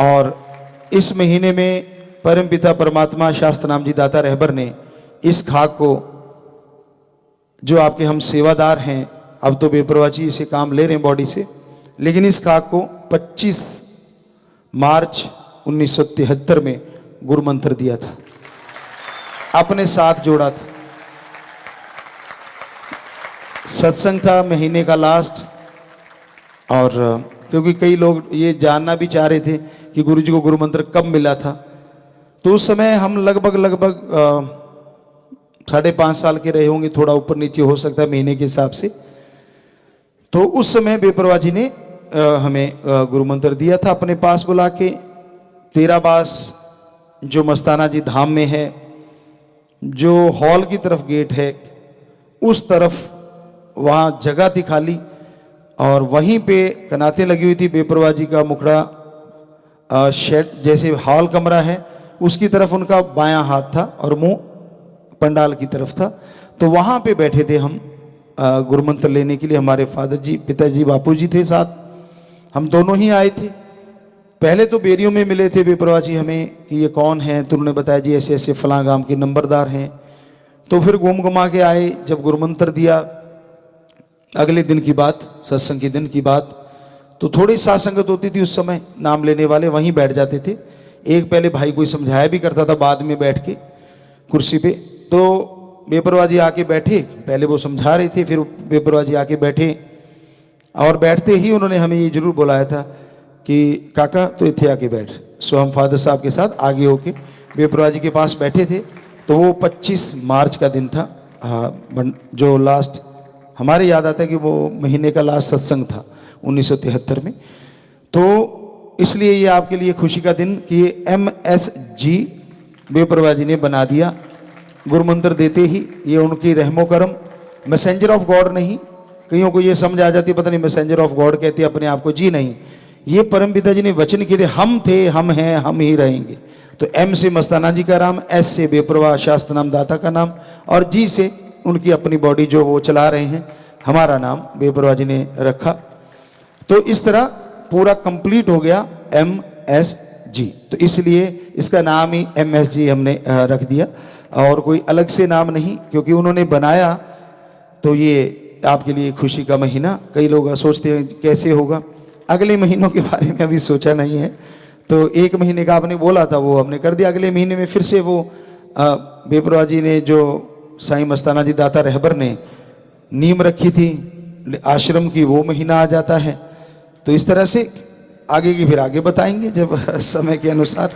और इस महीने में परमपिता परमात्मा शास्त्रनाम जी दाता रहबर ने इस खाक को, जो आपके हम सेवादार हैं, अब तो बेप्रवाची इसे काम ले रहे हैं बॉडी से, लेकिन इस खाक को 25 मार्च 1973 में गुरु मंत्र दिया था, अपने साथ जोड़ा था। सत्संग था महीने का लास्ट, और क्योंकि कई लोग ये जानना भी चाह रहे थे कि गुरु जी को गुरु मंत्र कब मिला था, तो उस समय हम लगभग 5.5 साल के रहे होंगे, थोड़ा ऊपर नीचे हो सकता है महीने के हिसाब से। तो उस समय बेपरवाह जी ने हमें गुरु मंत्र दिया था अपने पास बुला के। 13 बास जो मस्ताना जी धाम में है, जो हॉल की तरफ गेट है, उस तरफ वहाँ जगह थी खाली, और वहीं पे कनातें लगी हुई थी। बेपरवाह जी का मुखड़ा शेड जैसे हॉल कमरा है उसकी तरफ उनका बायां हाथ था और मुंह पंडाल की तरफ था। तो वहाँ पे बैठे थे हम गुरु मंत्र लेने के लिए। हमारे फादर जी, पिताजी, बापू जी थे साथ, हम दोनों ही आए थे। पहले तो बेरियों में मिले थे बेपरवाह जी हमें कि ये कौन है, तो उन्होंने बताया जी ऐसे ऐसे फलां गांव के नंबरदार हैं। तो फिर घूम घुमा के आए, जब गुरु मंत्र दिया, अगले दिन की बात, सत्संग के दिन की बात, तो थोड़ी साथ संगत होती थी उस समय, नाम लेने वाले वहीं बैठ जाते थे। एक पहले भाई कोई समझाया भी करता था बाद में बैठ के कुर्सी पे, तो बेपरवाह जी आके बैठे, पहले वो समझा रहे थे, फिर बेपरवाह जी आके बैठे, और बैठते ही उन्होंने हमें ये जरूर बुलाया था कि काका तो इत्थे आके बैठ। सो हम फादर साहब के साथ आगे होके बेपरवाह जी के पास बैठे थे। तो वो 25 मार्च का दिन था, जो लास्ट हमारे याद आता है कि वो महीने का लास्ट सत्संग था 1973 में। तो इसलिए ये आपके लिए खुशी का दिन कि ये MSG बेपरवाह जी ने बना दिया गुरु मंत्र देते ही। ये उनकी रहमो करम, मैसेंजर ऑफ गॉड नहीं। कईयों को ये समझ आ जाती, पता नहीं मैसेंजर ऑफ गॉड कहते अपने आप को, जी नहीं, ये परम पिता जी ने वचन किए थे, हम थे, हम हैं, हम ही रहेंगे। तो M से मस्ताना जी का नाम, S से बेपरवाह शास्त्र नाम दाता का नाम, और G से उनकी अपनी बॉडी जो वो चला रहे हैं, हमारा नाम बेपरवाह जी ने रखा। तो इस तरह पूरा कंप्लीट हो गया MSG। तो इसलिए इसका नाम ही MSG हमने रख दिया, और कोई अलग से नाम नहीं, क्योंकि उन्होंने बनाया। तो ये आपके लिए खुशी का महीना। कई लोग सोचते हैं कैसे होगा, अगले महीनों के बारे में अभी सोचा नहीं है। तो 1 महीने का आपने बोला था, वो हमने कर दिया। अगले महीने में फिर से वो बेपरवाह जी ने, जो साईं मस्ताना जी दाता रहबर ने नीम रखी थी आश्रम की, वो महीना आ जाता है। तो इस तरह से आगे की फिर आगे बताएंगे जब समय के अनुसार।